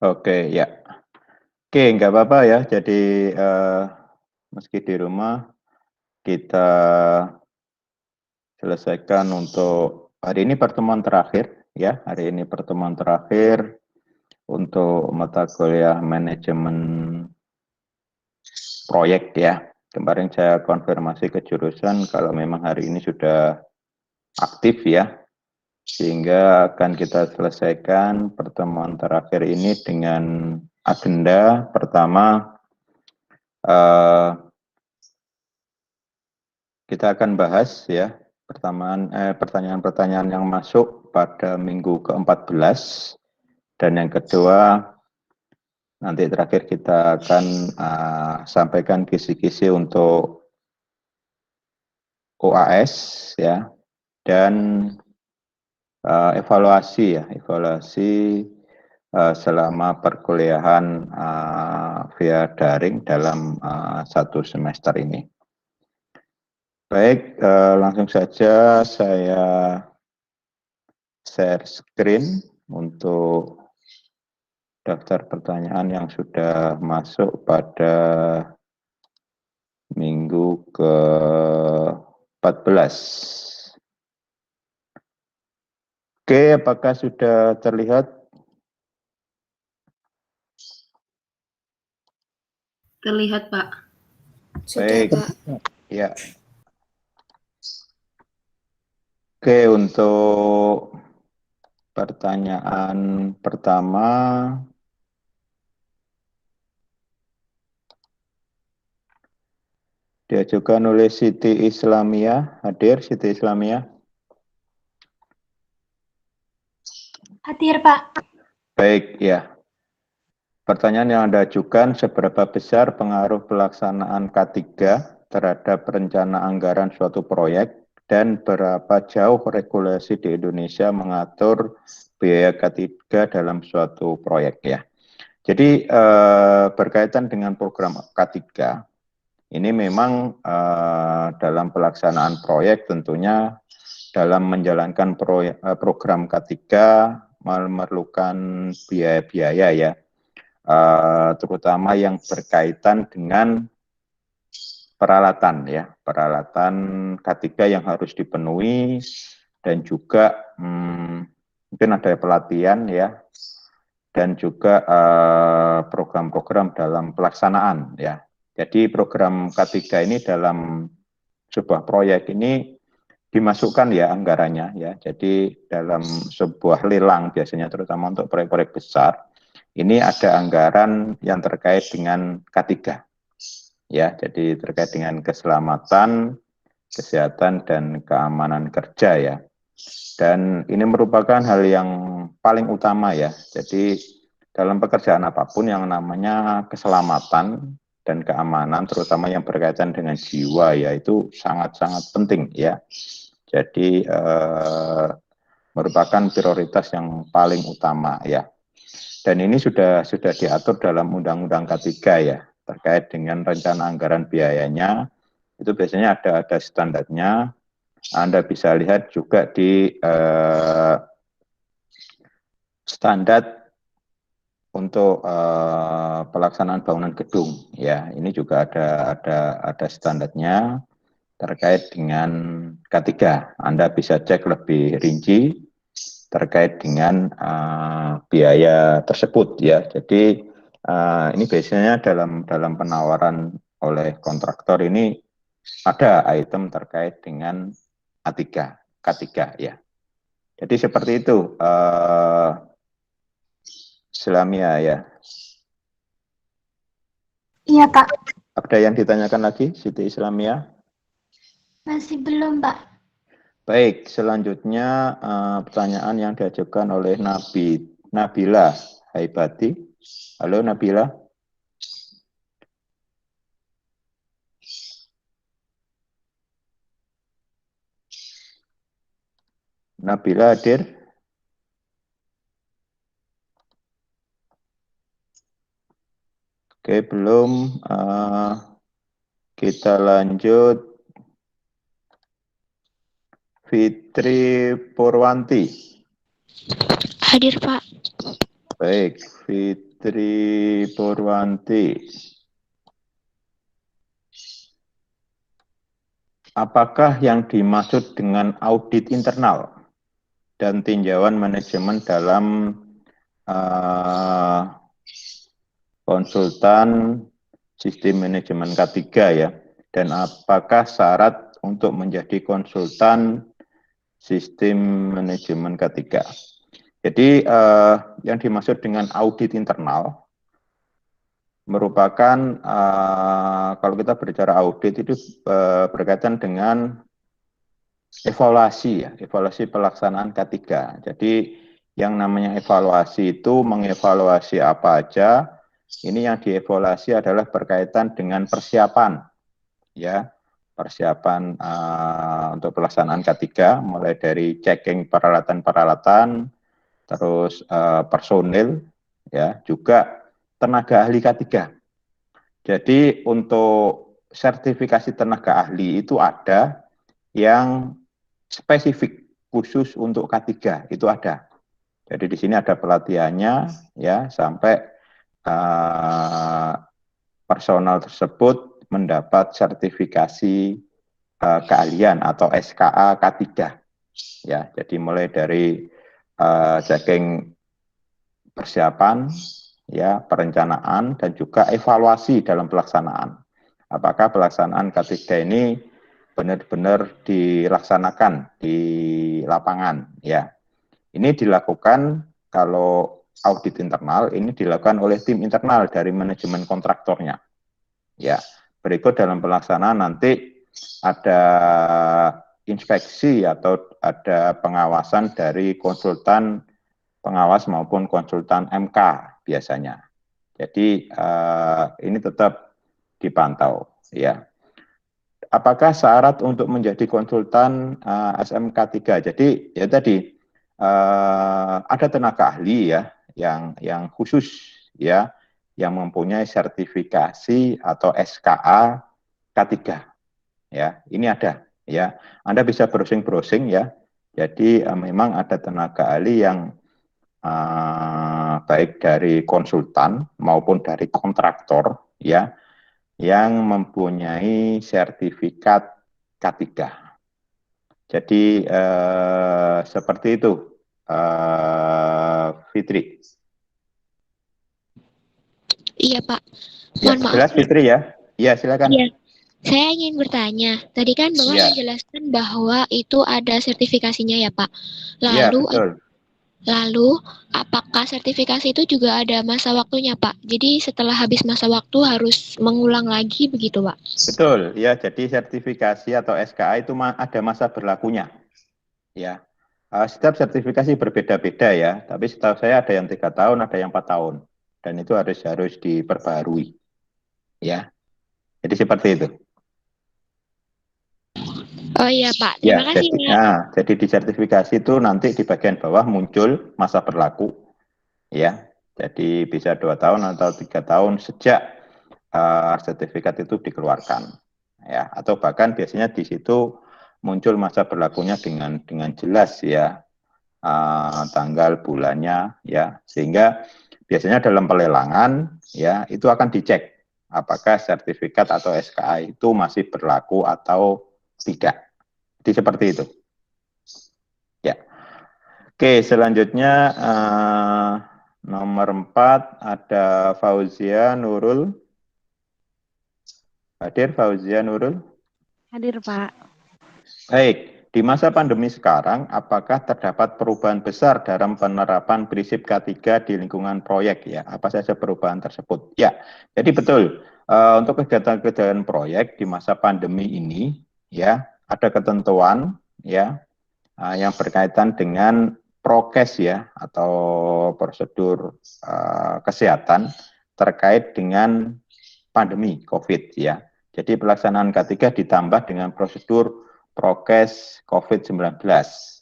Oke, ya. Oke, nggak apa-apa ya. Jadi meski di rumah kita selesaikan untuk hari ini pertemuan terakhir ya. Hari ini pertemuan terakhir untuk mata kuliah manajemen proyek ya. Kemarin saya konfirmasi ke jurusan kalau memang hari ini sudah aktif ya. Sehingga akan kita selesaikan pertemuan terakhir ini dengan agenda pertama kita akan bahas ya pertanyaan-pertanyaan yang masuk pada minggu ke-14 dan yang kedua nanti terakhir kita akan sampaikan kisi-kisi untuk OAS ya dan evaluasi selama perkuliahan via daring dalam satu semester ini. Baik, langsung saja saya share screen untuk daftar pertanyaan yang sudah masuk pada minggu ke-14. Oke, apakah sudah terlihat? Terlihat, Pak. Baik, Sudah, Pak. ya. Oke, untuk pertanyaan pertama, diajukan oleh Siti Islamia. Hadir Siti Islamia? Hadir, Pak. Baik, ya. Pertanyaan yang Anda ajukan, seberapa besar pengaruh pelaksanaan K3 terhadap rencana anggaran suatu proyek dan berapa jauh regulasi di Indonesia mengatur biaya K3 dalam suatu proyek ya. Jadi berkaitan dengan program K3, ini memang dalam pelaksanaan proyek tentunya dalam menjalankan program K3 memerlukan biaya-biaya ya. Terutama yang berkaitan dengan peralatan ya, peralatan K3 yang harus dipenuhi dan juga mungkin ada pelatihan ya, dan juga program-program dalam pelaksanaan ya. Jadi program K3 ini dalam sebuah proyek ini dimasukkan ya anggarannya ya. Jadi dalam sebuah lelang biasanya terutama untuk proyek-proyek besar ini ada anggaran yang terkait dengan K3 ya. Jadi terkait dengan keselamatan, kesehatan dan keamanan kerja ya. Dan ini merupakan hal yang paling utama ya. Jadi dalam pekerjaan apapun yang namanya keselamatan dan keamanan terutama yang berkaitan dengan jiwa ya itu sangat-sangat penting ya. Jadi merupakan prioritas yang paling utama ya. Dan ini sudah diatur dalam Undang-Undang K3 ya, terkait dengan rencana anggaran biayanya. Itu biasanya ada standarnya. Anda bisa lihat juga di standar untuk pelaksanaan bangunan gedung ya. Ini juga ada standarnya terkait dengan K3. Anda bisa cek lebih rinci terkait dengan biaya tersebut ya. Jadi ini biasanya dalam penawaran oleh kontraktor ini ada item terkait dengan K3 ya. Jadi seperti itu Islamia ya. Iya, Pak. Ada yang ditanyakan lagi Siti Islamia? Masih belum, Pak. Baik, selanjutnya pertanyaan yang diajukan oleh Nabila Haibati. Halo Nabila. Nabila hadir? Oke, belum. Kita lanjut. Fitri Purwanti. Hadir, Pak. Baik, Fitri Fitri Purwanti. Apakah yang dimaksud dengan audit internal dan tinjauan manajemen dalam konsultan sistem manajemen K3 ya? Dan apakah syarat untuk menjadi konsultan sistem manajemen K3? Jadi yang dimaksud dengan audit internal merupakan kalau kita berbicara audit itu berkaitan dengan evaluasi ya, evaluasi pelaksanaan K3. Jadi yang namanya evaluasi itu mengevaluasi apa aja. Ini yang dievaluasi adalah berkaitan dengan persiapan ya, persiapan untuk pelaksanaan K3 mulai dari checking peralatan-peralatan, terus personil ya, juga tenaga ahli K3. Jadi untuk sertifikasi tenaga ahli itu ada yang spesifik khusus untuk K3, itu ada. Jadi di sini ada pelatihannya ya sampai personal tersebut mendapat sertifikasi keahlian atau SKA K3 ya. Jadi mulai dari checking persiapan ya, perencanaan dan juga evaluasi dalam pelaksanaan. Apakah pelaksanaan K3 ini benar-benar dilaksanakan di lapangan ya. Ini dilakukan kalau audit internal ini dilakukan oleh tim internal dari manajemen kontraktornya. Ya, berikut dalam pelaksanaan nanti ada inspeksi atau ada pengawasan dari konsultan pengawas maupun konsultan MK biasanya. Jadi ini tetap dipantau ya. Apakah syarat untuk menjadi konsultan SMK 3? Jadi ya tadi ada tenaga ahli ya yang khusus ya yang mempunyai sertifikasi atau SKA K3 ya. Ini ada ya. Anda bisa browsing-browsing ya. Jadi memang ada tenaga ahli yang baik dari konsultan maupun dari kontraktor ya yang mempunyai sertifikat K3. Jadi seperti itu Fitri. Iya Pak, Ya, mohon maaf. jelas Fitri ya? Iya silakan. Iya, saya ingin bertanya. Tadi kan Bapak Ya. menjelaskan bahwa itu ada sertifikasinya ya Pak. Iya, Lalu betul. Lalu, apakah sertifikasi itu juga ada masa waktunya, Pak? Jadi setelah habis masa waktu harus mengulang lagi begitu, Pak? Betul, ya. Jadi sertifikasi atau SKA itu ada masa berlakunya, ya. Setiap sertifikasi berbeda-beda ya. Tapi setahu saya ada yang 3 tahun, ada yang 4 tahun, dan itu harus diperbarui, ya. Jadi seperti itu. Oh iya, Pak. Ya, Terima kasih, Pak. jadi di sertifikasi itu nanti di bagian bawah muncul masa berlaku, ya. Jadi bisa 2 tahun atau 3 tahun sejak sertifikat itu dikeluarkan, ya. Atau bahkan biasanya di situ muncul masa berlakunya dengan jelas ya, tanggal bulannya ya, sehingga biasanya dalam pelelangan ya itu akan dicek apakah sertifikat atau SKA itu masih berlaku atau tidak. Jadi seperti itu. Ya. Oke, selanjutnya nomor 4 ada Fauzia Nurul. Hadir Fauzia Nurul? Hadir, Pak. Baik, di masa pandemi sekarang, apakah terdapat perubahan besar dalam penerapan prinsip K3 di lingkungan proyek ya? Apa saja perubahan tersebut? Ya, jadi betul. Untuk kegiatan-kegiatan proyek di masa pandemi ini, ya, ada ketentuan ya yang berkaitan dengan prokes ya atau prosedur kesehatan terkait dengan pandemi COVID ya. Jadi pelaksanaan K3 ditambah dengan prosedur prokes COVID-19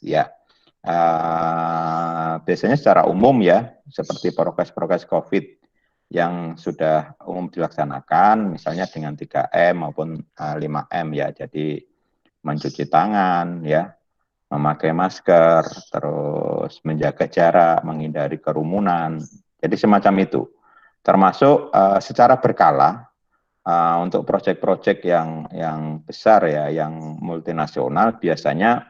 ya. Biasanya secara umum ya, seperti prokes-prokes COVID yang sudah umum dilaksanakan, misalnya dengan 3M maupun 5M ya. Jadi mencuci tangan ya, memakai masker, terus menjaga jarak, menghindari kerumunan. Jadi semacam itu. termasuk secara berkala untuk proyek-proyek yang besar ya, yang multinasional biasanya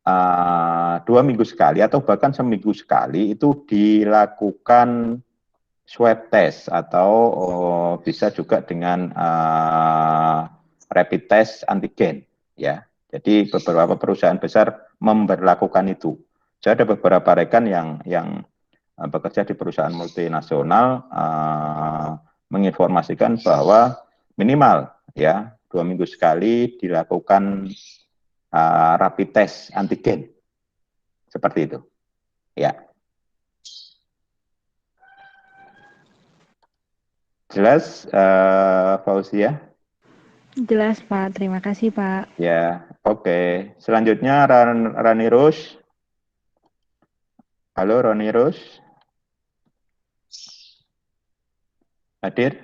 2 minggu sekali atau bahkan seminggu sekali itu dilakukan swab test atau bisa juga dengan rapid test antigen ya. Jadi beberapa perusahaan besar memberlakukan itu. Jadi ada beberapa rekan yang bekerja di perusahaan multinasional menginformasikan bahwa minimal ya 2 minggu sekali dilakukan rapid test antigen seperti itu ya. Jelas Fauzia? Jelas Pak, terima kasih Pak. Ya, oke. Selanjutnya Rani Rose. Halo Rani Rose. Hadir?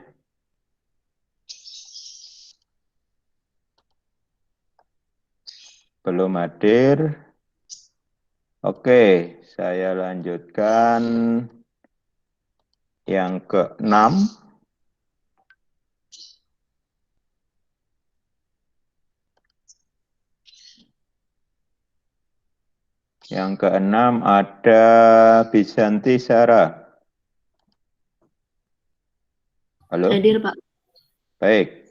Belum hadir. Oke, saya lanjutkan yang ke-6. Yang ke-6 ada Bisanti Sarah. Halo? Hadir, Pak. Baik.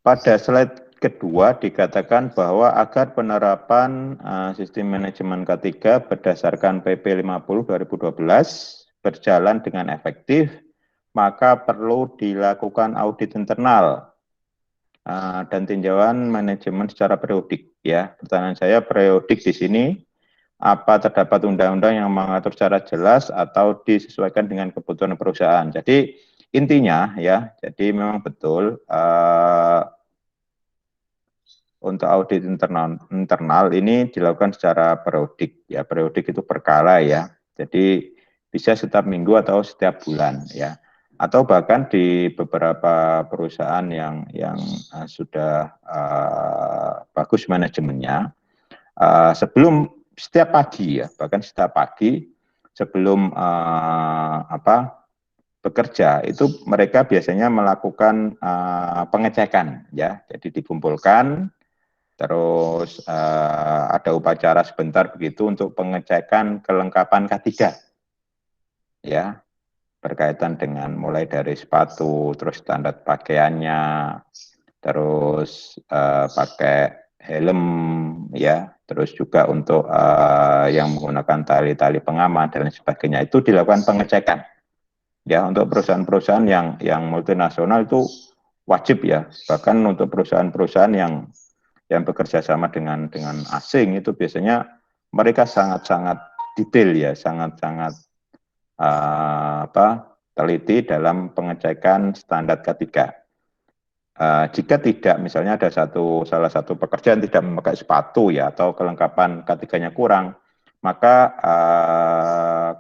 Pada slide kedua dikatakan bahwa agar penerapan sistem manajemen K3 berdasarkan PP 50 2012 berjalan dengan efektif, maka perlu dilakukan audit internal dan tinjauan manajemen secara periodik. Ya, pertanyaan saya periodik di sini apa terdapat undang-undang yang mengatur secara jelas atau disesuaikan dengan kebutuhan perusahaan. Jadi intinya ya, jadi memang betul untuk audit internal ini dilakukan secara periodik ya, periodik itu berkala ya. Jadi bisa setiap minggu atau setiap bulan ya. Atau bahkan di beberapa perusahaan yang sudah bagus manajemennya, sebelum setiap pagi ya, bahkan setiap pagi sebelum bekerja itu mereka biasanya melakukan pengecekan ya. Jadi dikumpulkan, terus ada upacara sebentar begitu untuk pengecekan kelengkapan K3 ya, berkaitan dengan mulai dari sepatu, terus standar pakaiannya, terus pakai helm ya, terus juga untuk yang menggunakan tali-tali pengaman dan sebagainya itu dilakukan pengecekan ya. Untuk perusahaan-perusahaan yang multinasional itu wajib ya, bahkan untuk perusahaan-perusahaan yang bekerja sama dengan asing itu biasanya mereka sangat-sangat detail ya, sangat-sangat teliti dalam pengecekan standar K3. Jika tidak, misalnya ada salah satu pekerjaan tidak memakai sepatu ya, atau kelengkapan K3-nya kurang, maka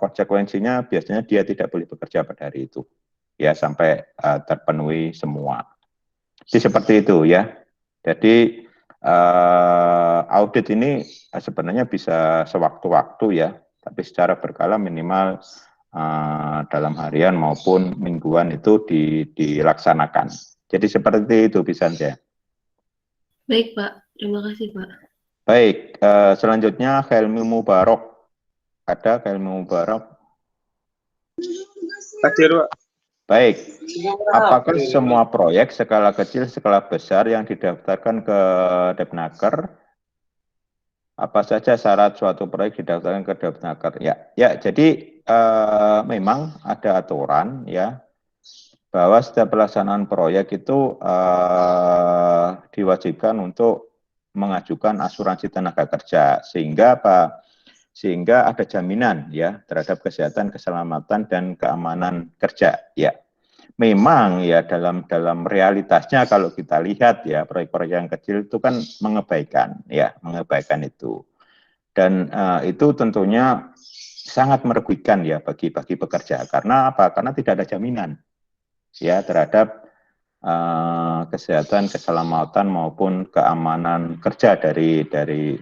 konsekuensinya biasanya dia tidak boleh bekerja pada hari itu ya, sampai terpenuhi semua. Jadi seperti itu ya. Jadi audit ini sebenarnya bisa sewaktu-waktu ya, tapi secara berkala minimal dalam harian maupun mingguan itu dilaksanakan. Jadi seperti itu Bisanti. Baik, Pak. Terima kasih, Pak. Baik, selanjutnya Helmi Mubarok. Ada Helmi Mubarok? Hadir, Pak. Baik, apakah semua proyek skala kecil, skala besar yang didaftarkan ke Depnaker, apa saja syarat suatu proyek didaftarkan ke Depnaker? Ya, jadi memang ada aturan ya, bahwa setiap pelaksanaan proyek itu diwajibkan untuk mengajukan asuransi tenaga kerja, sehingga ada jaminan ya terhadap kesehatan, keselamatan dan keamanan kerja ya. Memang ya dalam realitasnya kalau kita lihat ya, proyek-proyek yang kecil itu kan mengabaikan itu, dan itu tentunya sangat merugikan ya bagi pekerja. Karena apa? Karena tidak ada jaminan ya terhadap kesehatan, keselamatan maupun keamanan kerja dari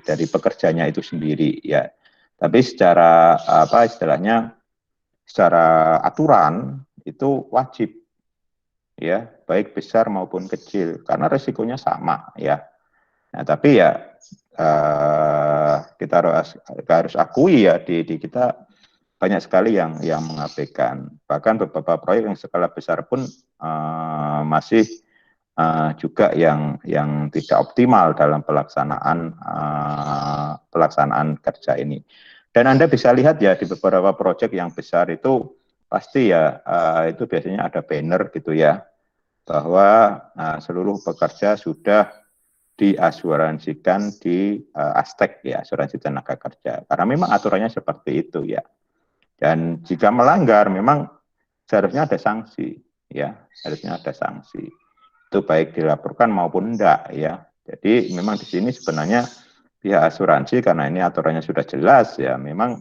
pekerjanya itu sendiri ya. Tapi secara secara aturan itu wajib, ya, baik besar maupun kecil, karena resikonya sama, ya. Nah, tapi ya kita harus akui ya di kita banyak sekali yang mengabaikan. Bahkan beberapa proyek yang skala besar pun masih juga yang tidak optimal dalam pelaksanaan kerja ini. Dan Anda bisa lihat ya di beberapa proyek yang besar itu pasti ya itu biasanya ada banner gitu ya, bahwa seluruh pekerja sudah diasuransikan di Astek ya, asuransi tenaga kerja. Karena memang aturannya seperti itu ya. Dan jika melanggar memang seharusnya ada sanksi ya, harusnya ada sanksi. Itu baik dilaporkan maupun enggak ya. Jadi memang di sini sebenarnya pihak asuransi karena ini aturannya sudah jelas ya, memang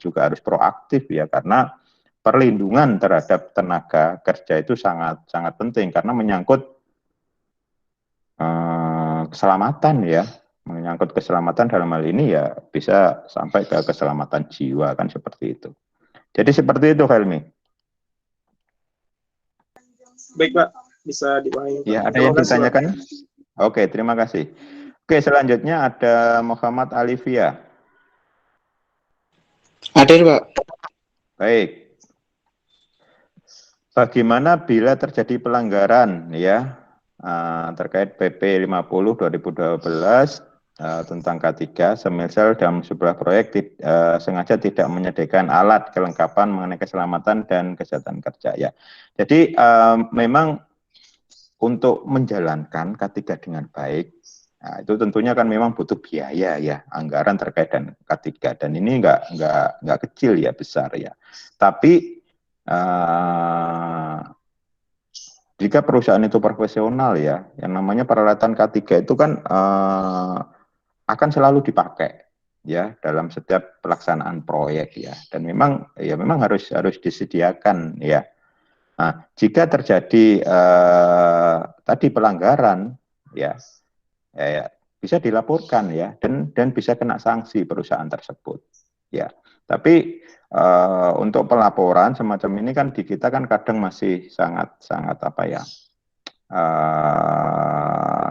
juga harus proaktif ya, karena perlindungan terhadap tenaga kerja itu sangat penting karena menyangkut keselamatan ya, menyangkut keselamatan dalam hal ini ya bisa sampai ke keselamatan jiwa kan seperti itu. Jadi seperti itu, Helmi. Baik, Pak. Bisa dipahami. Ya, ada yang ditanyakan? Oke, terima kasih. Oke, selanjutnya ada Muhammad Alivia. Hadir, Pak. Baik. Bagaimana bila terjadi pelanggaran ya terkait PP 50 2012 tentang K3, semisal dalam sebuah proyek sengaja tidak menyediakan alat kelengkapan mengenai keselamatan dan kesehatan kerja ya. Jadi memang untuk menjalankan K3 dengan baik, nah, itu tentunya kan memang butuh biaya ya, anggaran terkait dengan K3, dan ini nggak kecil ya, besar ya. Tapi jika perusahaan itu profesional ya, yang namanya peralatan K3 itu kan akan selalu dipakai ya dalam setiap pelaksanaan proyek ya, dan memang harus disediakan ya. Nah, jika terjadi tadi pelanggaran ya, bisa dilaporkan ya, dan bisa kena sanksi perusahaan tersebut ya. Tapi untuk pelaporan semacam ini kan di kita kan kadang masih sangat apa ya,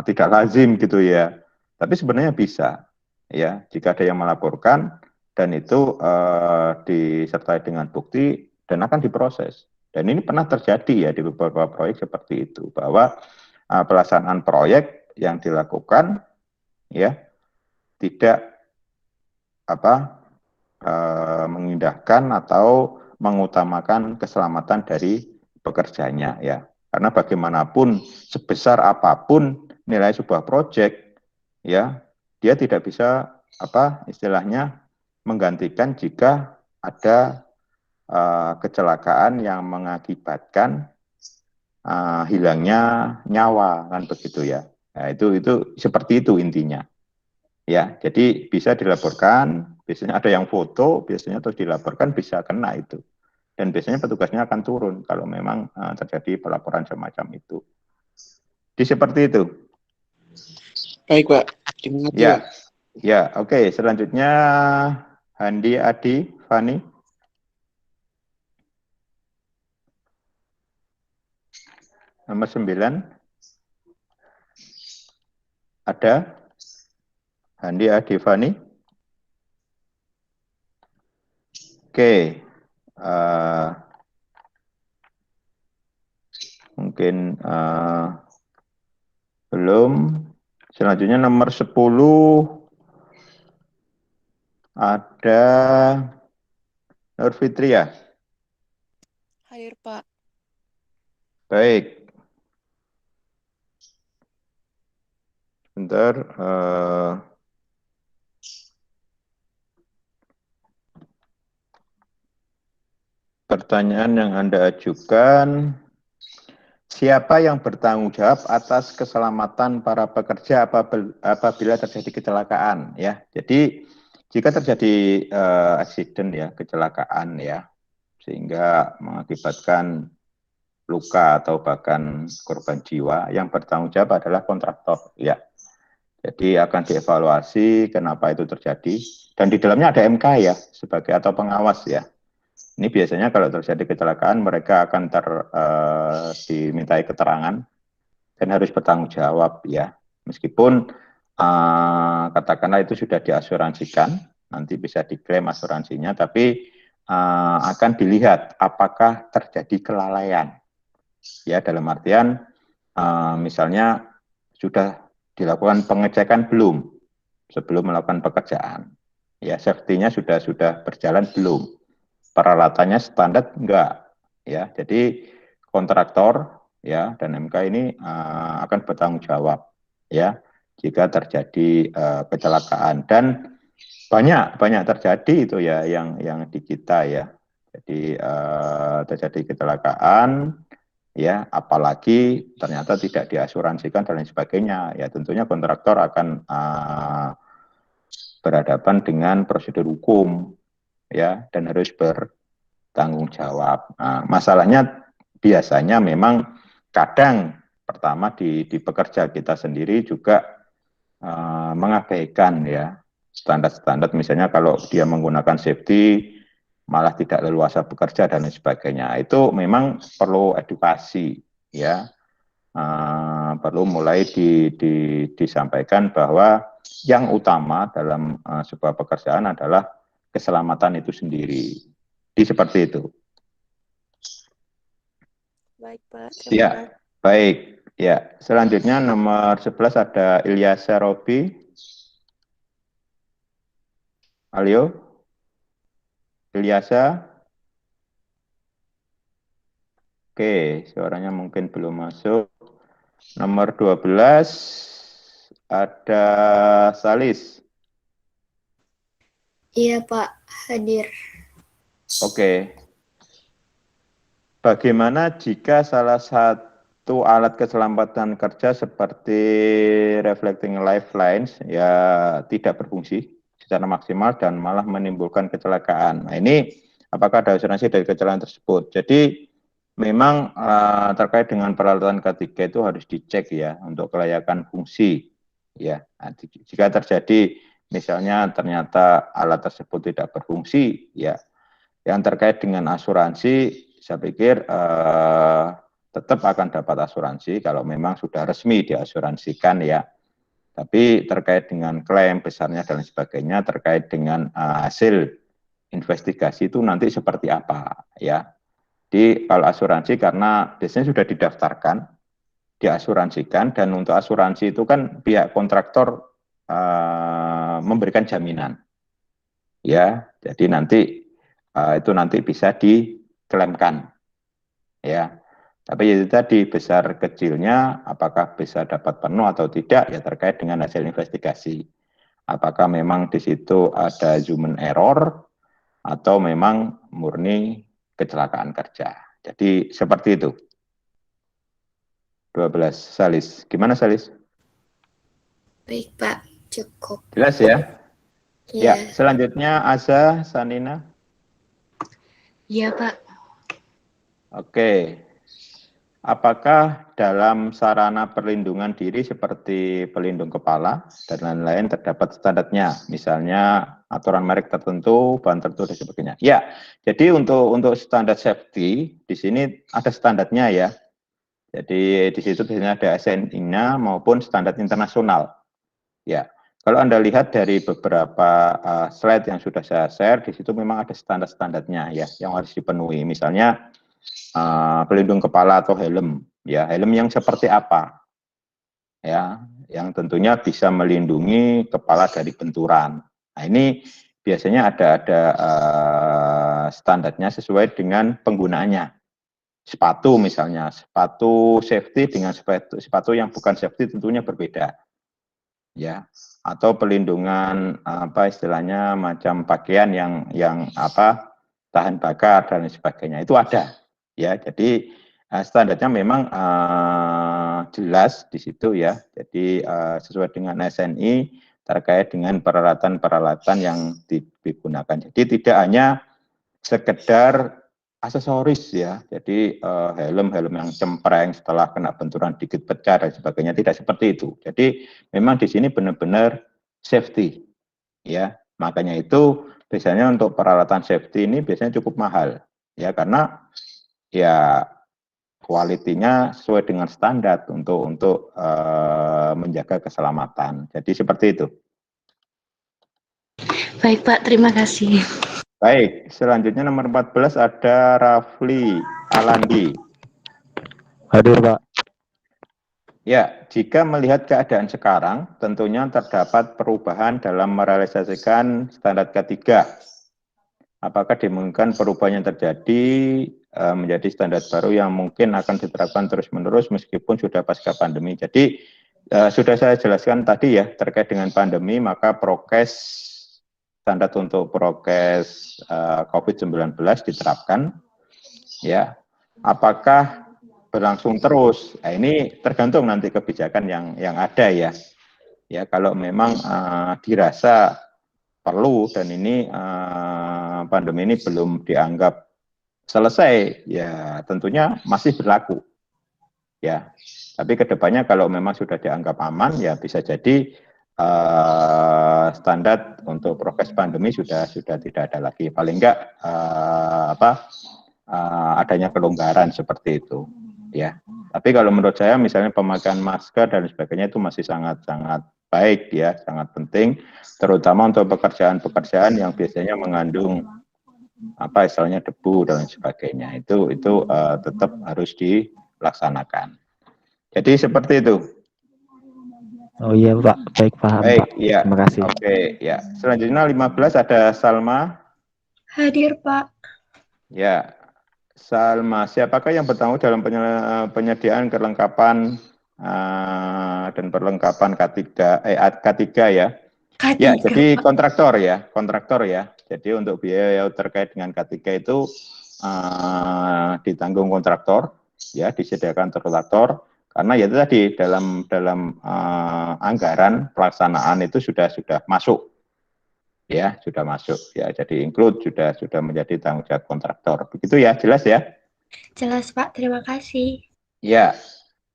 tidak lazim gitu ya. Tapi sebenarnya bisa ya, jika ada yang melaporkan dan itu disertai dengan bukti dan akan diproses. Dan ini pernah terjadi ya di beberapa proyek seperti itu, bahwa pelaksanaan proyek yang dilakukan ya tidak mengindahkan atau mengutamakan keselamatan dari pekerjanya ya. Karena bagaimanapun sebesar apapun nilai sebuah proyek ya, dia tidak bisa istilahnya menggantikan jika ada kecelakaan yang mengakibatkan hilangnya nyawa kan begitu ya. Nah, itu seperti itu intinya. Ya, jadi bisa dilaporkan, biasanya ada yang foto, biasanya terus dilaporkan, bisa kena itu. Dan biasanya petugasnya akan turun kalau memang terjadi pelaporan semacam itu. Jadi seperti itu. Baik, Pak. Terima kasih, Ya, Pak. ya, oke. Selanjutnya Handi Adi Fani. Nomor 9. Ada Handi Adi Fani. Oke. Mungkin belum. Selanjutnya nomor 10 ada Nur Fitria. Hadir, Pak. Baik. Sebentar. Pertanyaan yang Anda ajukan, siapa yang bertanggung jawab atas keselamatan para pekerja apabila terjadi kecelakaan ya. Jadi jika terjadi accident ya, kecelakaan ya, sehingga mengakibatkan luka atau bahkan korban jiwa, yang bertanggung jawab adalah kontraktor ya. Jadi akan dievaluasi kenapa itu terjadi, dan di dalamnya ada MK ya sebagai atau pengawas ya. Ini biasanya kalau terjadi kecelakaan mereka akan dimintai keterangan dan harus bertanggung jawab ya. Meskipun katakanlah itu sudah diasuransikan, nanti bisa diklaim asuransinya, tapi akan dilihat apakah terjadi kelalaian. Ya, dalam artian misalnya sudah dilakukan pengecekan belum sebelum melakukan pekerjaan. Ya, safety-nya sudah berjalan belum? Peralatannya standar enggak? Ya, jadi kontraktor ya dan MK ini akan bertanggung jawab ya jika terjadi kecelakaan, dan banyak terjadi itu ya yang di kita ya. Jadi terjadi kecelakaan ya, apalagi ternyata tidak diasuransikan dan lain sebagainya ya, tentunya kontraktor akan berhadapan dengan prosedur hukum ya dan harus bertanggung jawab. Nah, masalahnya biasanya memang kadang pertama di pekerja kita sendiri juga mengabaikan ya standar-standar, misalnya kalau dia menggunakan safety malah tidak leluasa bekerja dan lain sebagainya. Itu memang perlu edukasi ya, perlu mulai disampaikan bahwa yang utama dalam sebuah pekerjaan adalah keselamatan itu sendiri. Seperti itu. Baik, Pak. Terima Ya, kasih. baik. Ya, selanjutnya nomor 11 ada Ilyasa Robi. Halo, Ilyasa. Oke, suaranya mungkin belum masuk. Nomor 12 ada Salis. Iya, Pak. Hadir. Oke. Bagaimana jika salah satu alat keselamatan kerja seperti reflecting lifelines ya tidak berfungsi secara maksimal dan malah menimbulkan kecelakaan? Nah, ini apakah ada asuransi dari kecelakaan tersebut? Jadi memang terkait dengan peralatan ketiga itu harus dicek ya untuk kelayakan fungsi ya. Nah, jika terjadi misalnya ternyata alat tersebut tidak berfungsi ya, yang terkait dengan asuransi saya pikir tetap akan dapat asuransi kalau memang sudah resmi diasuransikan ya. Tapi terkait dengan klaim besarnya dan sebagainya, terkait dengan hasil investigasi itu nanti seperti apa ya. Jadi kalau asuransi karena biasanya sudah didaftarkan, diasuransikan, dan untuk asuransi itu kan pihak kontraktor memberikan jaminan. Ya, jadi nanti itu nanti bisa diklaimkan. Ya. Tapi itu tadi besar kecilnya apakah bisa dapat penuh atau tidak ya terkait dengan hasil investigasi. Apakah memang di situ ada human error atau memang murni kecelakaan kerja. Jadi seperti itu. 12 Salis. Gimana Salis? Baik, Pak. Cukup. Jelas ya? Iya. Ya, selanjutnya Asa Sanina. Iya, Pak. Oke. Apakah dalam sarana perlindungan diri seperti pelindung kepala dan lain-lain terdapat standarnya, misalnya aturan merek tertentu, bahan tertentu dan sebagainya? Ya, jadi untuk standar safety di sini ada standarnya ya. Jadi di situ biasanya ada SNI-nya maupun standar internasional. Ya, kalau Anda lihat dari beberapa slide yang sudah saya share, di situ memang ada standar-standarnya ya yang harus dipenuhi. Misalnya pelindung kepala atau helm, ya helm yang seperti apa, ya yang tentunya bisa melindungi kepala dari benturan. Nah ini biasanya ada standarnya sesuai dengan penggunaannya. Sepatu misalnya, sepatu safety dengan sepatu yang bukan safety tentunya berbeda, ya. Atau pelindungan apa istilahnya macam pakaian yang apa tahan bakar dan sebagainya itu ada. Ya, jadi standarnya memang jelas di situ ya. Jadi sesuai dengan SNI terkait dengan peralatan-peralatan yang digunakan. Jadi tidak hanya sekedar aksesoris ya. Jadi helm-helm yang cempreng setelah kena benturan dikit pecah dan sebagainya, tidak seperti itu. Jadi memang di sini benar-benar safety ya. Makanya itu biasanya untuk peralatan safety ini biasanya cukup mahal. ya, karena ya kualitinya sesuai dengan standar untuk menjaga keselamatan. Jadi seperti itu. Baik Pak, terima kasih. Baik, selanjutnya nomor 14 ada Rafli Alandi. Hadir, Pak. Ya, jika melihat keadaan sekarang, tentunya terdapat perubahan dalam merealisasikan standar ketiga. Apakah dimungkinkan perubahan yang terjadi menjadi standar baru yang mungkin akan diterapkan terus-menerus meskipun sudah pasca pandemi. Jadi, sudah saya jelaskan tadi ya, terkait dengan pandemi, maka prokes, standar untuk prokes COVID-19 diterapkan. Ya, apakah berlangsung terus? Nah, ini tergantung nanti kebijakan yang ada ya. Ya, kalau memang dirasa perlu dan ini pandemi ini belum dianggap selesai, ya tentunya masih berlaku. Ya, tapi kedepannya kalau memang sudah dianggap aman, ya bisa jadi standar untuk prokes pandemi sudah tidak ada lagi. Paling enggak adanya kelonggaran seperti itu. Ya, tapi kalau menurut saya misalnya pemakaian masker dan sebagainya itu masih sangat-sangat baik ya, sangat penting, terutama untuk pekerjaan-pekerjaan yang biasanya mengandung istilahnya debu dan sebagainya. Itu tetap harus dilaksanakan. Jadi seperti itu. Oh iya, Pak. Baik, paham, Baik, Pak. ya. Terima kasih. Oke, ya. Selanjutnya 15 ada Salma. Hadir, Pak. Ya. Salma, siapakah yang bertanggung dalam penyediaan kelengkapan dan perlengkapan K3 ya? K3, Ya, jadi Pak. kontraktor ya. Jadi untuk biaya terkait dengan K3 itu ditanggung kontraktor, ya, disediakan kontraktor, karena ya itu tadi dalam anggaran pelaksanaan itu sudah masuk. Ya, sudah masuk ya. Jadi include sudah menjadi tanggung jawab kontraktor. Begitu ya, jelas ya? Jelas, Pak. Terima kasih. Ya.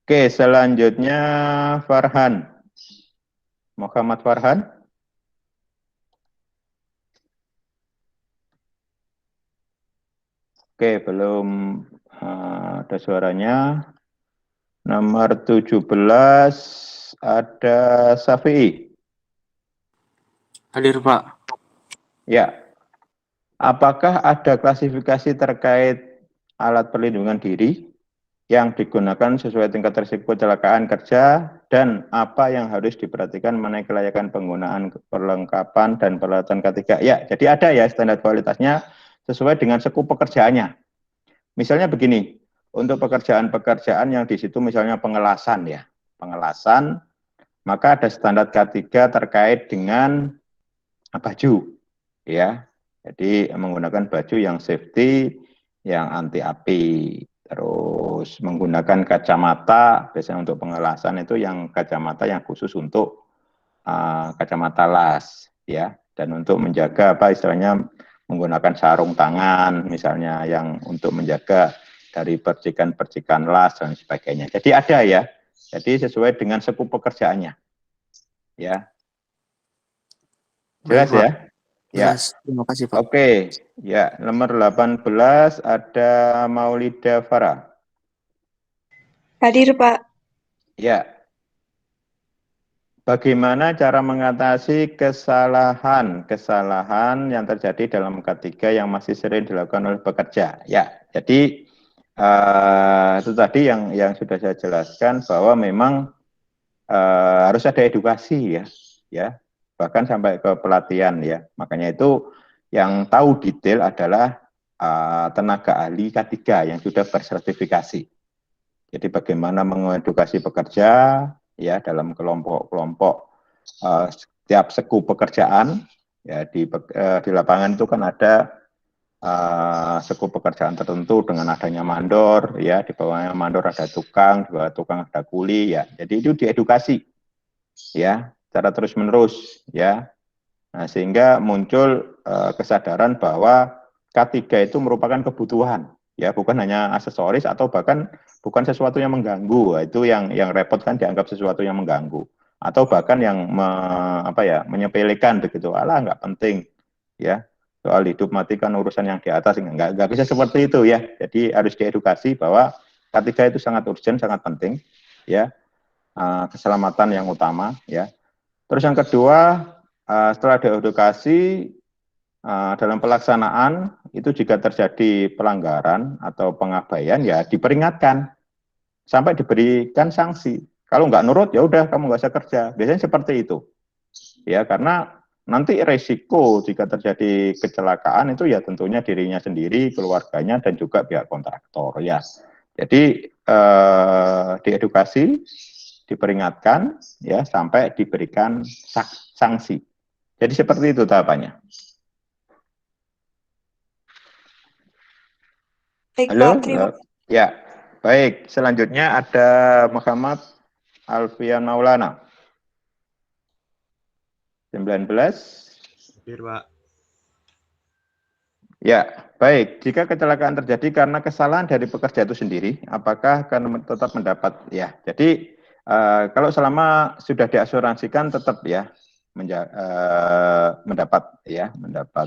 Oke, selanjutnya Farhan. Muhammad Farhan. Oke, belum ada suaranya. Nomor 17 ada Safi'i. Hadir, Pak. Ya. Apakah ada klasifikasi terkait alat perlindungan diri yang digunakan sesuai tingkat risiko kecelakaan kerja dan apa yang harus diperhatikan mengenai kelayakan penggunaan perlengkapan dan peralatan K3? Ya, jadi ada ya standar kualitasnya sesuai dengan sekup pekerjaannya. Misalnya begini, untuk pekerjaan-pekerjaan yang di situ misalnya pengelasan ya, pengelasan, maka ada standar K3 terkait dengan baju, ya. Jadi menggunakan baju yang safety, yang anti api, terus menggunakan kacamata, biasanya untuk pengelasan itu yang kacamata yang khusus untuk kacamata las, ya. Dan untuk menjaga istilahnya menggunakan sarung tangan, misalnya yang untuk menjaga dari percikan-percikan las dan sebagainya. Jadi ada ya. Jadi sesuai dengan sekup pekerjaannya, ya. Jelas Baik, Pak. ya? Ya. Jelas. Terima kasih, Pak. Oke, ya, nomor 18 ada Maulida Farah. Hadir, Pak. Ya. Bagaimana cara mengatasi kesalahan yang terjadi dalam K3 yang masih sering dilakukan oleh pekerja? Ya, jadi itu tadi yang sudah saya jelaskan bahwa memang harus ada edukasi ya, bahkan sampai ke pelatihan ya. Makanya itu yang tahu detail adalah tenaga ahli K3 yang sudah bersertifikasi. Jadi bagaimana mengedukasi pekerja ya dalam kelompok-kelompok setiap sekup pekerjaan ya di lapangan itu kan ada sekup pekerjaan tertentu dengan adanya mandor ya, di bawahnya mandor ada tukang, di bawah tukang ada kuli ya. Jadi itu diedukasi ya secara terus-menerus ya. Nah, sehingga muncul kesadaran bahwa K3 itu merupakan kebutuhan, ya bukan hanya aksesoris atau bahkan bukan sesuatu yang mengganggu. Nah, itu yang repot kan dianggap sesuatu yang mengganggu atau bahkan yang menyepelekan begitu, alah nggak penting, ya soal hidup mati kan urusan yang di atas, nggak bisa seperti itu ya. Jadi harus diedukasi bahwa K3 itu sangat urgent, sangat penting ya, keselamatan yang utama ya. Terus yang kedua, setelah diedukasi dalam pelaksanaan itu jika terjadi pelanggaran atau pengabaian ya diperingatkan sampai diberikan sanksi. Kalau nggak nurut ya udah kamu nggak usah kerja. Biasanya seperti itu ya, karena nanti resiko jika terjadi kecelakaan itu ya tentunya dirinya sendiri, keluarganya, dan juga pihak kontraktor ya. Jadi diedukasi, diperingatkan ya sampai diberikan sanksi. Jadi seperti itu tahapannya. Baik, Halo? Pak. Terima Ya, baik. Selanjutnya ada Muhammad Alfian Maulana. 19. Hadir, Pak. Ya, baik. Jika kecelakaan terjadi karena kesalahan dari pekerja itu sendiri, apakah akan tetap mendapat? Ya, jadi kalau selama sudah diasuransikan tetap ya mendapat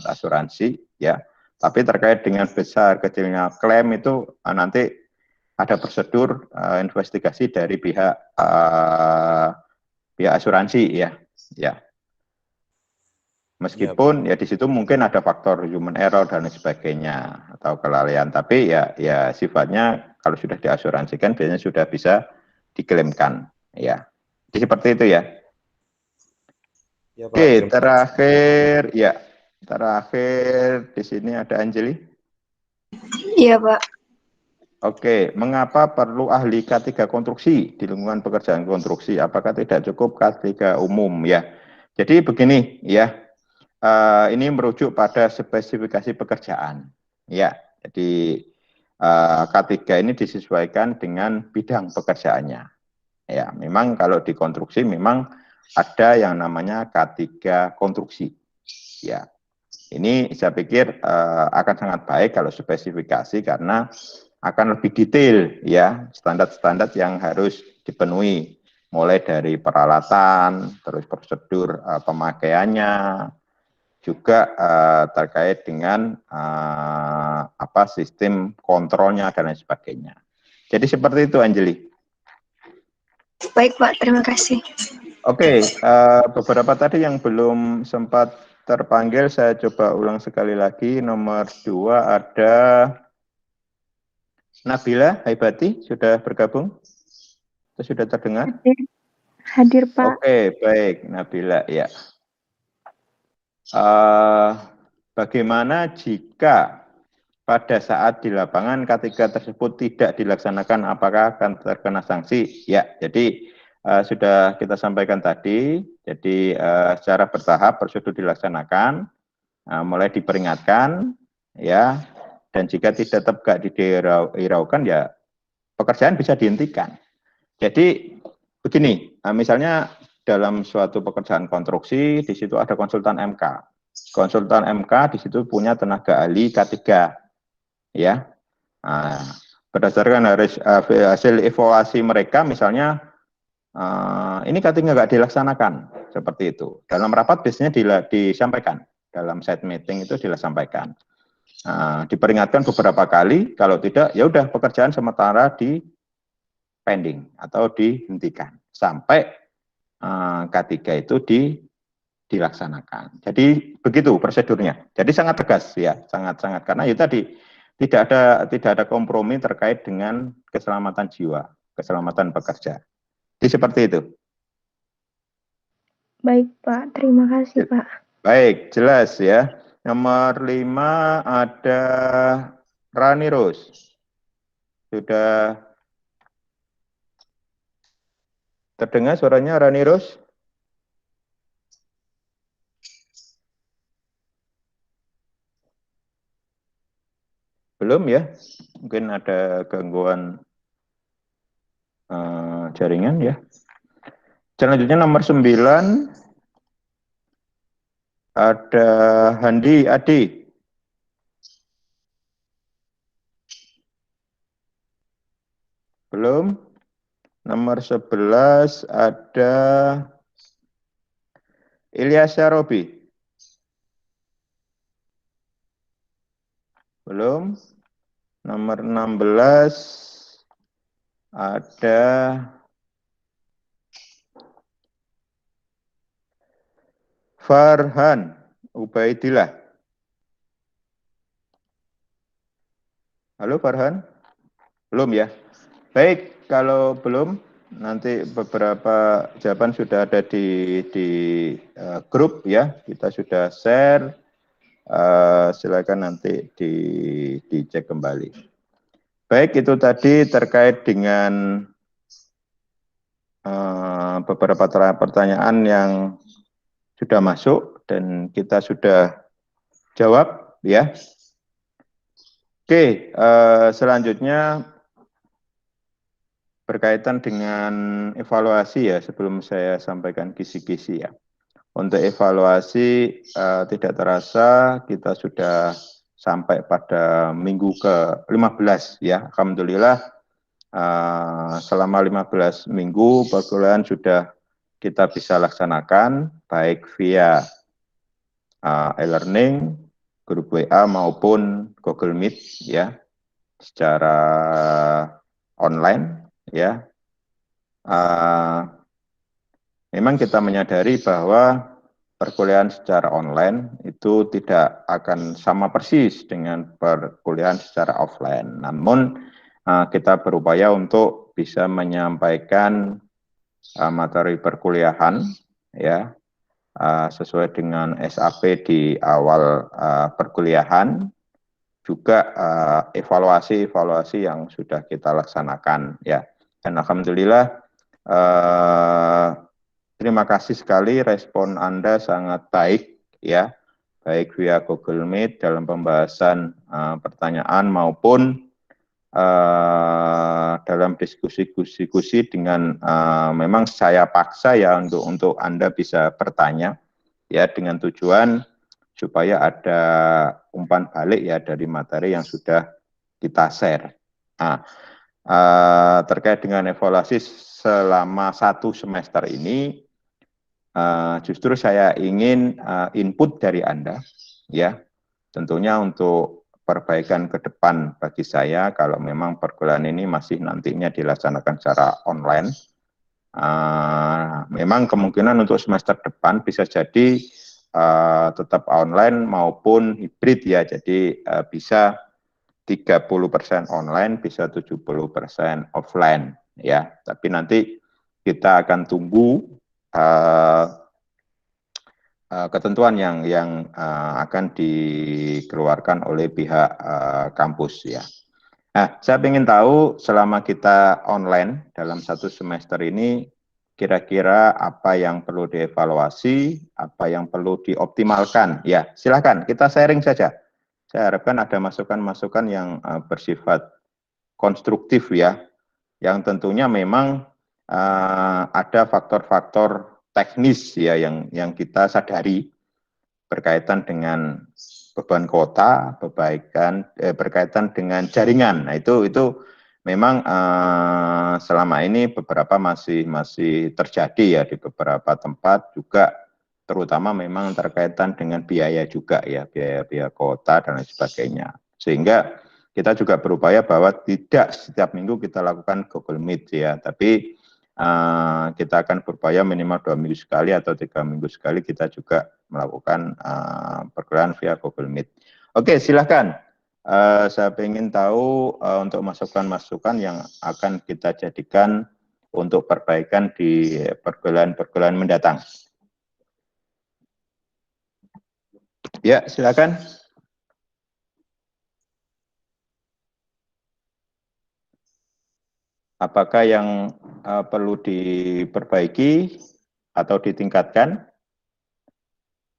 asuransi ya. Tapi terkait dengan besar kecilnya klaim itu nanti ada prosedur investigasi dari pihak asuransi ya. Meskipun ya di situ mungkin ada faktor human error dan sebagainya atau kelalaian, tapi ya sifatnya kalau sudah diasuransikan biasanya sudah bisa diklaimkan ya. Jadi seperti itu ya. Ya, Pak. Oke, terakhir di sini ada Anjeli. Iya, Pak. Oke, mengapa perlu ahli K3 konstruksi di lingkungan pekerjaan konstruksi? Apakah tidak cukup K3 umum ya? Jadi begini ya. Ini merujuk pada spesifikasi pekerjaan. Ya, jadi K3 ini disesuaikan dengan bidang pekerjaannya. Ya, memang kalau di konstruksi memang ada yang namanya K3 konstruksi. Ya, ini saya pikir akan sangat baik kalau spesifikasi karena akan lebih detail ya standar-standar yang harus dipenuhi mulai dari peralatan, terus prosedur pemakaiannya, juga terkait dengan sistem kontrolnya dan lain sebagainya. Jadi seperti itu Anjeli. Baik, Pak. Terima kasih. Oke, beberapa tadi yang belum sempat terpanggil saya coba ulang sekali lagi. Nomor 2 ada Nabila Haibati, sudah bergabung? Atau sudah terdengar? Hadir, Pak. Oke, baik Nabila ya. Bagaimana jika pada saat di lapangan K3 tersebut tidak dilaksanakan, apakah akan terkena sanksi? Ya, jadi sudah kita sampaikan tadi, jadi secara bertahap prosedur dilaksanakan, mulai diperingatkan, ya, dan jika tidak dihiraukan, ya pekerjaan bisa dihentikan. Jadi begini, misalnya dalam suatu pekerjaan konstruksi, di situ ada konsultan MK. Konsultan MK di situ punya tenaga ahli K3, ya. Berdasarkan hasil evaluasi mereka, misalnya ini K3 nggak dilaksanakan, seperti itu. Dalam rapat biasanya disampaikan, dalam site meeting itu disampaikan. Diperingatkan beberapa kali, kalau tidak, ya udah pekerjaan sementara di pending atau dihentikan sampai K3 itu dilaksanakan. Jadi begitu prosedurnya. Jadi sangat tegas ya, sangat karena itu tadi tidak ada kompromi terkait dengan keselamatan jiwa, keselamatan pekerja. Jadi seperti itu. Baik, Pak. Terima kasih, Pak. Baik, jelas ya. Nomor 5 ada Rani Rose. Sudah terdengar suaranya Rani Rose? Belum ya? Mungkin ada gangguan jaringan ya. Selanjutnya nomor 9 ada Handi Adi. Belum. Nomor 11 ada Ilyas Robi. Belum. Nomor 16 ada Farhan Ubaidillah. Halo Farhan? Belum ya? Baik, kalau belum, nanti beberapa jawaban sudah ada di grup ya. Kita sudah share. Silakan nanti dicek kembali. Baik, itu tadi terkait dengan beberapa pertanyaan yang sudah masuk dan kita sudah jawab ya. Oke, selanjutnya berkaitan dengan evaluasi ya, sebelum saya sampaikan kisi-kisi ya. Untuk evaluasi tidak terasa kita sudah sampai pada minggu ke-15 ya. Alhamdulillah selama 15 minggu perkuliahan sudah kita bisa laksanakan baik via e-learning, grup WA maupun Google Meet ya, secara online ya. Memang kita menyadari bahwa perkuliahan secara online itu tidak akan sama persis dengan perkuliahan secara offline. Namun kita berupaya untuk bisa menyampaikan materi perkuliahan ya sesuai dengan SAP di awal perkuliahan, juga evaluasi yang sudah kita laksanakan ya. Dan alhamdulillah terima kasih sekali, respon Anda sangat baik ya, baik via Google Meet dalam pembahasan pertanyaan maupun dalam diskusi dengan memang saya paksa ya untuk Anda bisa bertanya ya, dengan tujuan supaya ada umpan balik ya dari materi yang sudah kita share. Nah, terkait dengan evaluasi selama 1 semester ini, justru saya ingin input dari Anda ya, tentunya untuk perbaikan ke depan bagi saya kalau memang perkuliahan ini masih nantinya dilaksanakan secara online. Memang kemungkinan untuk semester depan bisa jadi tetap online maupun hibrid ya, jadi bisa 30% online, bisa 70% offline ya. Tapi nanti kita akan tunggu ketentuan yang akan dikeluarkan oleh pihak kampus ya. Nah, saya ingin tahu selama kita online dalam 1 semester ini, kira-kira apa yang perlu dievaluasi, apa yang perlu dioptimalkan. Ya, silakan kita sharing saja. Saya harapkan ada masukan-masukan yang bersifat konstruktif ya, yang tentunya memang ada faktor-faktor teknis ya yang kita sadari berkaitan dengan beban kuota, berkaitan dengan jaringan. Nah, itu memang selama ini beberapa masih terjadi ya di beberapa tempat juga, terutama memang terkaitan dengan biaya juga ya, biaya kuota dan lain sebagainya. Sehingga kita juga berupaya bahwa tidak setiap minggu kita lakukan Google Meet ya, tapi kita akan berupaya minimal 2 minggu sekali atau 3 minggu sekali kita juga melakukan perkuliahan via Google Meet. Oke, silakan. Saya ingin tahu untuk masukan-masukan yang akan kita jadikan untuk perbaikan di perkuliahan mendatang. Ya, silakan. Apakah yang perlu diperbaiki atau ditingkatkan?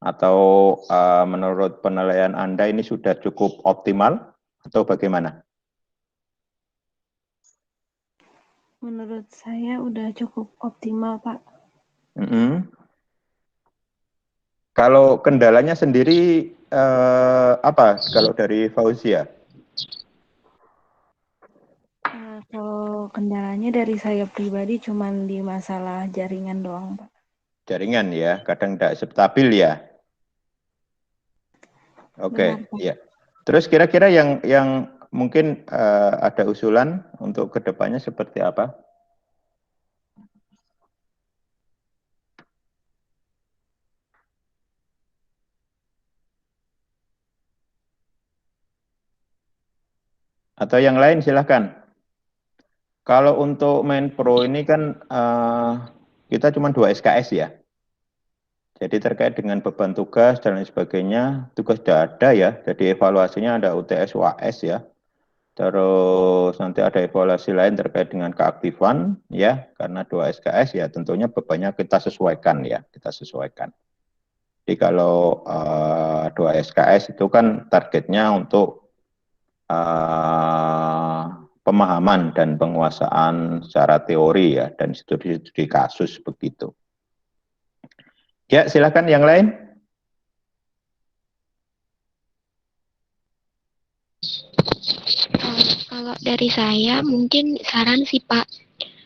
Atau menurut penilaian Anda ini sudah cukup optimal atau bagaimana? Menurut saya udah cukup optimal, Pak. Kalau kendalanya sendiri apa kalau dari Fauzia? Kalau kendalanya dari saya pribadi cuman di masalah jaringan doang, Pak. Jaringan ya, kadang tidak stabil ya. Oke, ya. Terus kira-kira yang mungkin ada usulan untuk kedepannya seperti apa? Atau yang lain silahkan. Kalau untuk main pro ini kan kita cuma 2 SKS ya. Jadi terkait dengan beban tugas dan lain sebagainya, tugas sudah ada ya. Jadi evaluasinya ada UTS, UAS ya. Terus nanti ada evaluasi lain terkait dengan keaktifan ya. Karena 2 SKS ya tentunya bebannya kita sesuaikan ya. Kita sesuaikan. Jadi kalau 2 SKS itu kan targetnya untuk pemahaman dan penguasaan secara teori ya. Dan studi-studi kasus begitu. Ya, silakan yang lain. Kalau dari saya mungkin saran sih Pak,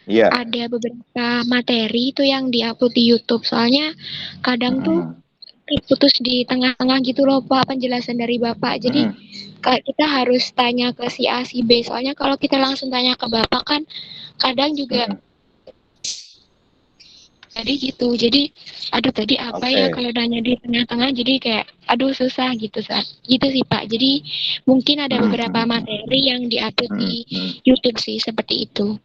Iya. ada beberapa materi itu yang diupload di YouTube. Soalnya kadang tuh putus di tengah-tengah gitu loh Pak penjelasan dari Bapak. Jadi kita harus tanya ke si A, si B. Soalnya kalau kita langsung tanya ke Bapak kan kadang juga jadi gitu. Jadi aduh tadi apa ya kalau nanya di tengah-tengah, jadi kayak aduh susah gitu gitu sih Pak. Jadi mungkin ada beberapa materi yang diupload di YouTube sih seperti itu.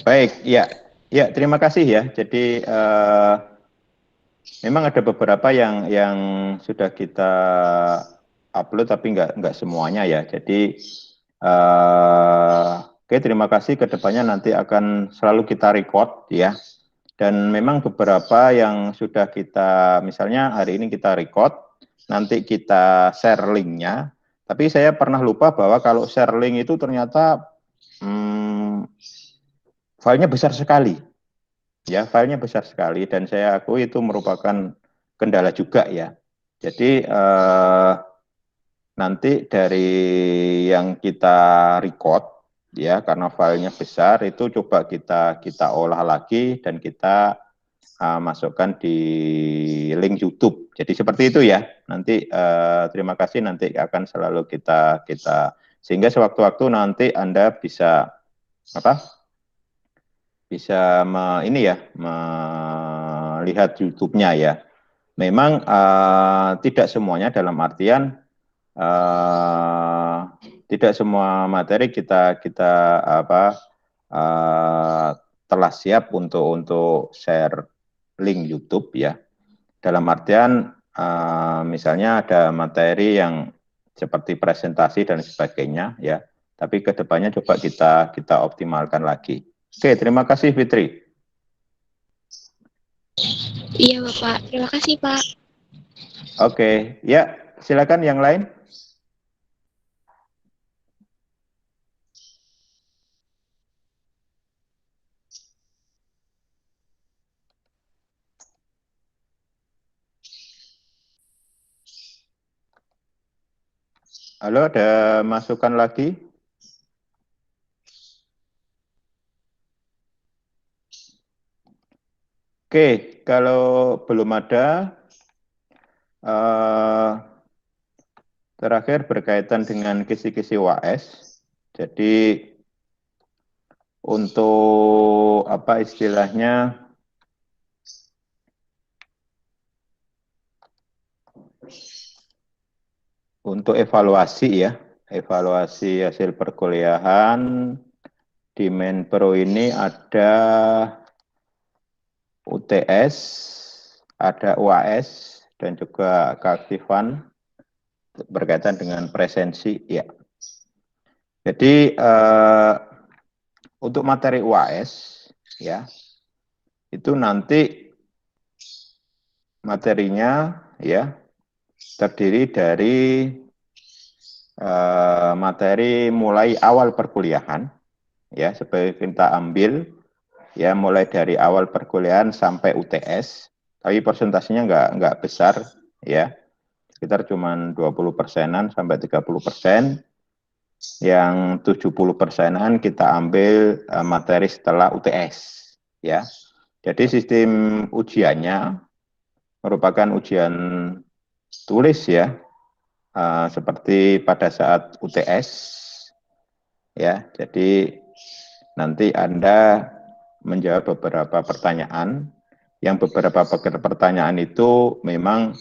Baik, ya. Ya, terima kasih ya. Jadi memang ada beberapa yang sudah kita upload tapi nggak semuanya ya. Jadi oke, terima kasih. Kedepannya nanti akan selalu kita record ya. Dan memang beberapa yang sudah kita, misalnya hari ini kita record, nanti kita share linknya. Tapi saya pernah lupa bahwa kalau share link itu ternyata filenya besar sekali. Ya, filenya besar sekali dan saya akui itu merupakan kendala juga ya. Jadi nanti dari yang kita record ya, karena filenya besar itu coba kita olah lagi dan kita masukkan di link YouTube. Jadi seperti itu ya. Nanti terima kasih, nanti akan selalu kita sehingga sewaktu-waktu nanti Anda bisa bisa melihat YouTube-nya ya. Memang tidak semuanya, dalam artian tidak semua materi kita telah siap untuk share link YouTube ya. Dalam artian misalnya ada materi yang seperti presentasi dan sebagainya ya. Tapi kedepannya coba kita optimalkan lagi. Oke, terima kasih Fitri. Iya Bapak, terima kasih Pak. Oke, ya silakan yang lain. Halo, ada masukan lagi? Oke, kalau belum ada, terakhir berkaitan dengan kisi-kisi UAS. Jadi untuk apa istilahnya, untuk evaluasi ya, evaluasi hasil perkuliahan di Menpro ini ada UTS, ada UAS, dan juga keaktifan berkaitan dengan presensi ya. Jadi untuk materi UAS ya, itu nanti materinya ya terdiri dari materi mulai awal perkuliahan ya, sebagai kita ambil ya mulai dari awal perkuliahan sampai UTS, tapi persentasenya nggak besar ya, sekitar cuma 20%-an sampai 30%, yang 70%-an kita ambil materi setelah UTS ya. Jadi sistem ujiannya merupakan ujian tulis ya, seperti pada saat UTS, ya. Jadi nanti Anda menjawab beberapa pertanyaan. Yang beberapa pertanyaan itu memang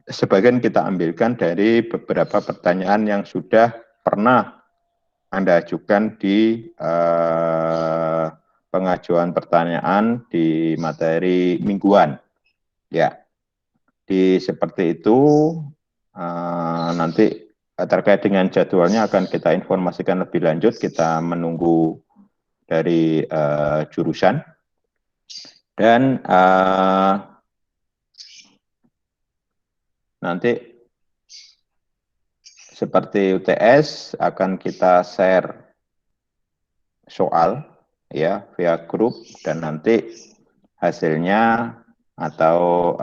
sebagian kita ambilkan dari beberapa pertanyaan yang sudah pernah Anda ajukan di pengajuan pertanyaan di materi mingguan. Ya, seperti itu. Nanti terkait dengan jadwalnya akan kita informasikan lebih lanjut. Kita menunggu dari jurusan. Dan nanti seperti UTS akan kita share soal ya via grup, dan nanti hasilnya atau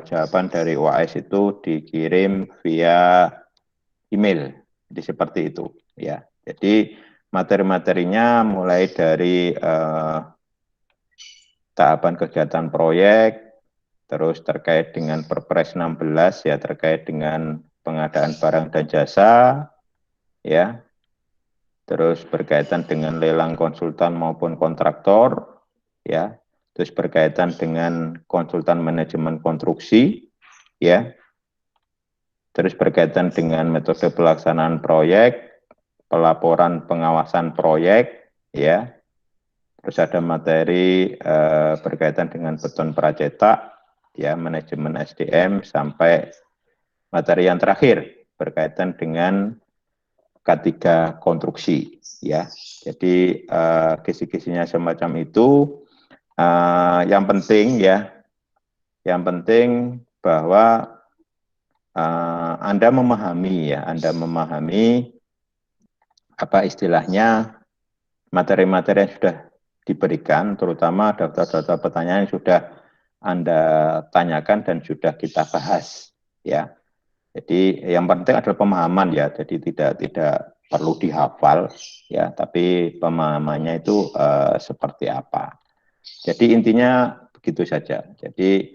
jawaban dari UAS itu dikirim via email. Jadi seperti itu ya. Jadi materi-materinya mulai dari tahapan kegiatan proyek, terus terkait dengan Perpres 16 ya, terkait dengan pengadaan barang dan jasa ya, terus berkaitan dengan lelang konsultan maupun kontraktor ya, terus berkaitan dengan konsultan manajemen konstruksi ya, terus berkaitan dengan metode pelaksanaan proyek, pelaporan pengawasan proyek ya. Terus ada materi berkaitan dengan beton pracetak, ya, manajemen SDM, sampai materi yang terakhir berkaitan dengan K3 konstruksi, ya. Jadi kisi-kisinya semacam itu. Yang penting ya, yang penting bahwa Anda memahami ya, Anda memahami apa istilahnya materi-materi yang sudah diberikan, terutama daftar-daftar pertanyaan yang sudah Anda tanyakan dan sudah kita bahas ya. Jadi yang penting adalah pemahaman ya, jadi tidak perlu dihafal ya, tapi pemahamannya itu seperti apa. Jadi intinya begitu saja. Jadi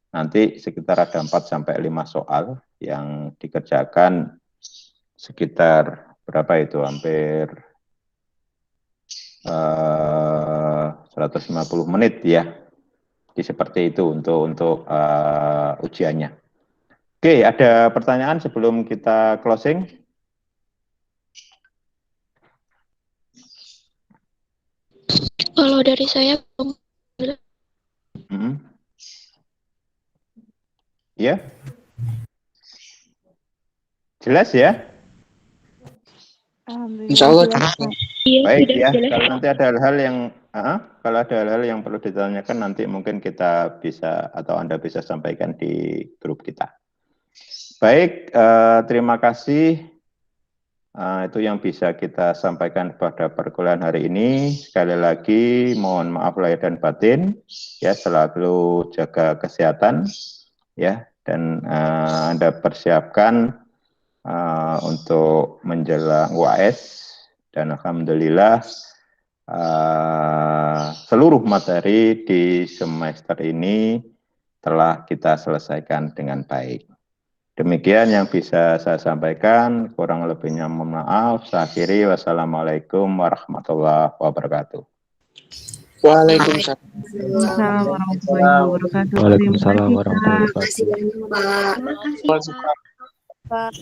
nanti sekitar ada 4-5 soal yang dikerjakan sekitar berapa itu, hampir 150 menit ya. Jadi seperti itu untuk ujiannya. Oke, ada pertanyaan sebelum kita closing? Kalau dari saya ya, jelas ya? Insya Allah. Baik ya, kalau nanti ada hal-hal yang kalau ada hal-hal yang perlu ditanyakan nanti mungkin kita bisa atau Anda bisa sampaikan di grup kita. Baik, terima kasih. Itu yang bisa kita sampaikan pada perkuliahan hari ini. Sekali lagi mohon maaf lahir dan batin ya, selalu jaga kesehatan ya, dan Anda persiapkan untuk menjelang UAS, dan alhamdulillah seluruh materi di semester ini telah kita selesaikan dengan baik. Demikian yang bisa saya sampaikan, kurang lebihnya mohon maaf. Saya akhiri, wassalamualaikum warahmatullahi wabarakatuh. Waalaikumsalam warahmatullahi wabarakatuh. Waalaikumsalam warahmatullahi wabarakatuh. Terima kasih banyak, Pak. Pak.